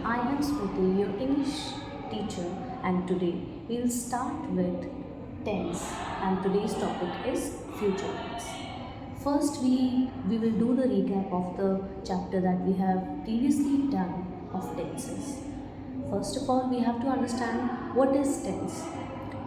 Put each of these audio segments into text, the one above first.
I am Smriti, your English teacher, and today we will start with tense. And today's topic is future tense. First, we will do the recap of the chapter that we have previously done of tenses. First of all, we have to understand what is tense.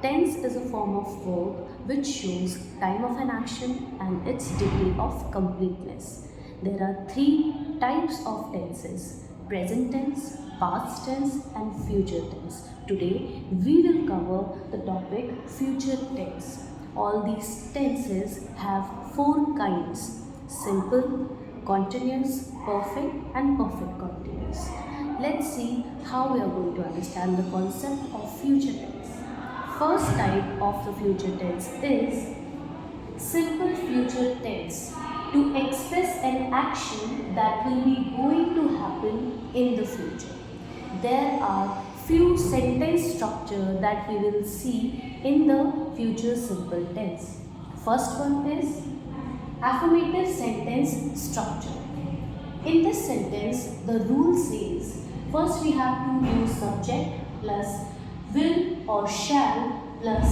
Tense is a form of verb which shows time of an action and its degree of completeness. There are three types of tenses: present tense, past tense and future tense. Today we will cover the topic future tense. All these tenses have four kinds: simple, continuous, perfect and perfect continuous. Let's see how we are going to understand the concept of future tense. First type of the future tense is simple future tense, to express an action that will be going to happen in the future. There are few sentence structure that we will see in the future simple tense. First one is affirmative sentence structure. In this sentence, the rule says first we have to use subject plus will or shall plus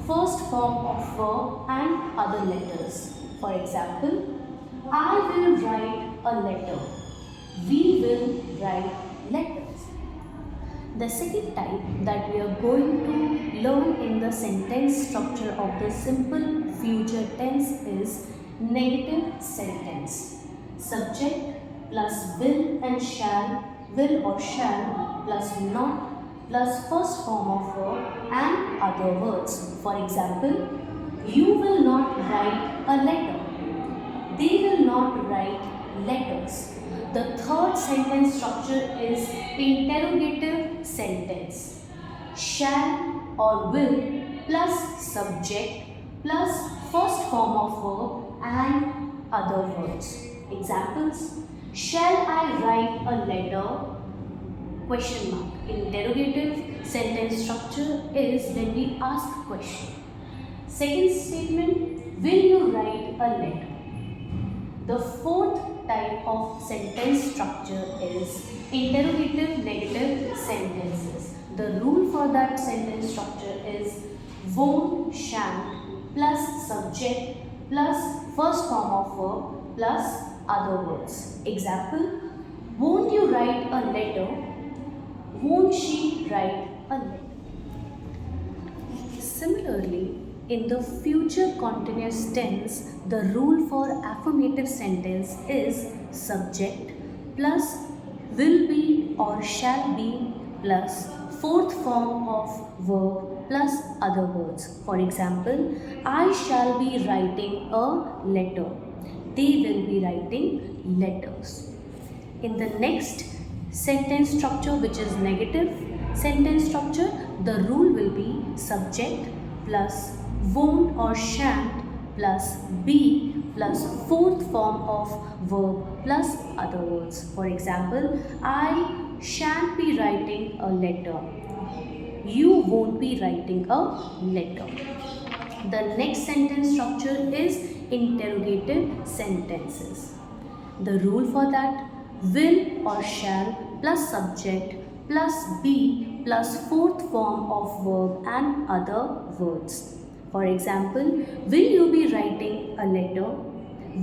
first form of verb and other letters. For example, I will write a letter. We will write letters. The second type that we are going to learn in the sentence structure of the simple future tense is negative sentence. Subject plus will or shall plus not plus first form of verb and other words. For example, you will not write a letter. They will not write letters. The third sentence structure is interrogative sentence. Shall or will plus subject plus first form of verb and other words. Examples: shall I write a letter? Question mark. Interrogative sentence structure is when we ask question. Second statement, will you write a letter? The fourth type of sentence structure is interrogative negative sentences. The rule for that sentence structure is won't, shan't plus subject plus first form of verb plus other words. Example: won't you write a letter? Won't she write a letter? Similarly, in the future continuous tense, the rule for affirmative sentence is subject plus will be or shall be plus fourth form of verb plus other words. For example, I shall be writing a letter. They will be writing letters. In the next sentence structure, which is negative sentence structure, the rule will be subject plus won't or shan't plus be plus fourth form of verb plus other words. For example, I shan't be writing a letter. You won't be writing a letter. The next sentence structure is interrogative sentences. The rule for that: will or shall plus subject plus be plus fourth form of verb and other words. For example, will you be writing a letter?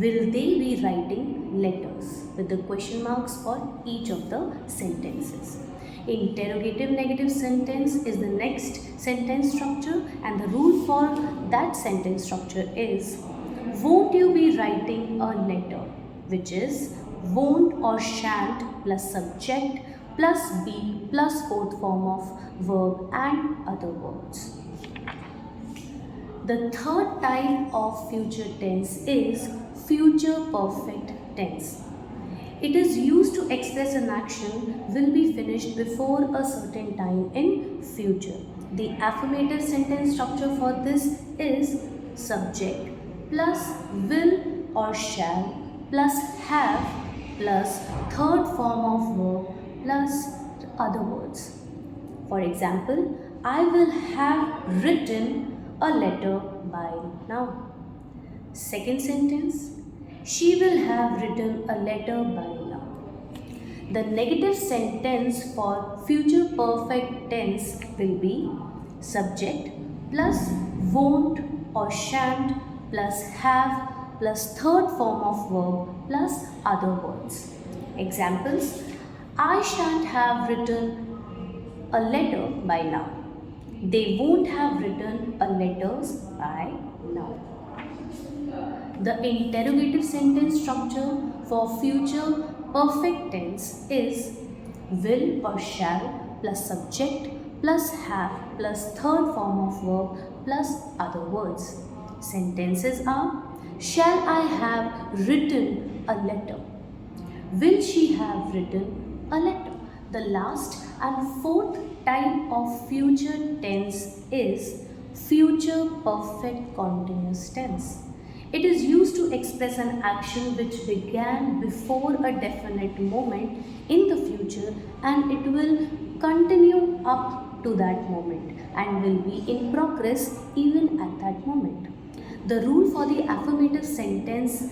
Will they be writing letters? With the question marks for each of the sentences. Interrogative negative sentence is the next sentence structure, and the rule for that sentence structure is won't you be writing a letter, which is won't or shan't plus subject plus be plus fourth form of verb and other words. The third type of future tense is future perfect tense. It is used to express an action will be finished before a certain time in future. The affirmative sentence structure for this is subject plus will or shall plus have plus third form of verb plus other words. For example, I will have written a letter by now. Second sentence, she will have written a letter by now. The negative sentence for future perfect tense will be subject plus won't or shan't plus have plus third form of verb plus other words. Examples: I shan't have written a letter by now. They won't have written a letters by now. The interrogative sentence structure for future perfect tense is will or shall plus subject plus have plus third form of verb plus other words. Sentences are: shall I have written a letter? Will she have written a letter? The last and fourth type of future tense is future perfect continuous tense. It is used to express an action which began before a definite moment in the future and it will continue up to that moment and will be in progress even at that moment. The rule for the affirmative sentence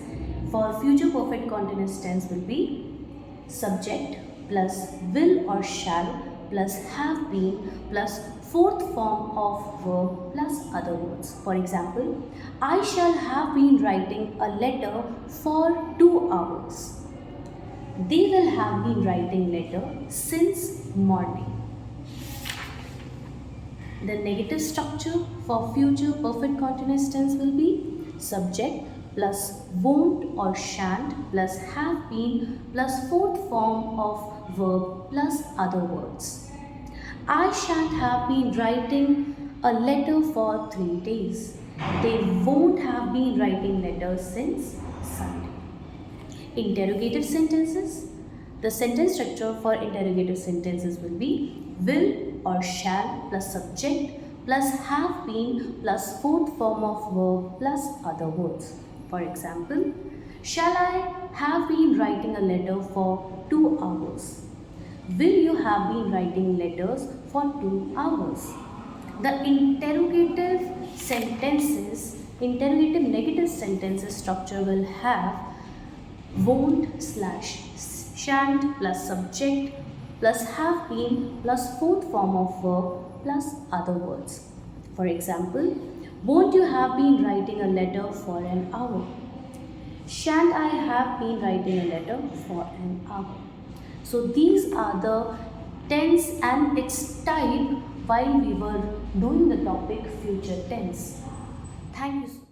for future perfect continuous tense will be subject plus will or shall plus have been plus fourth form of verb plus other words. For example, I shall have been writing a letter for 2 hours. They will have been writing letter since morning. The negative structure for future perfect continuous tense will be subject plus won't or shan't plus have been plus fourth form of verb plus other words. I shan't have been writing a letter for 3 days. They won't have been writing letters since Sunday. Interrogative sentences. The sentence structure for interrogative sentences will be will or shall plus subject plus have been plus fourth form of verb plus other words. For example, shall I have been writing a letter for 2 hours? Will you have been writing letters for 2 hours? The interrogative negative sentences structure will have won't slash shan't plus subject plus have been plus fourth form of verb plus other words. For example, won't you have been writing a letter for an hour? Shan't I have been writing a letter for an hour? So these are the tense and its type while we were doing the topic future tense. Thank you.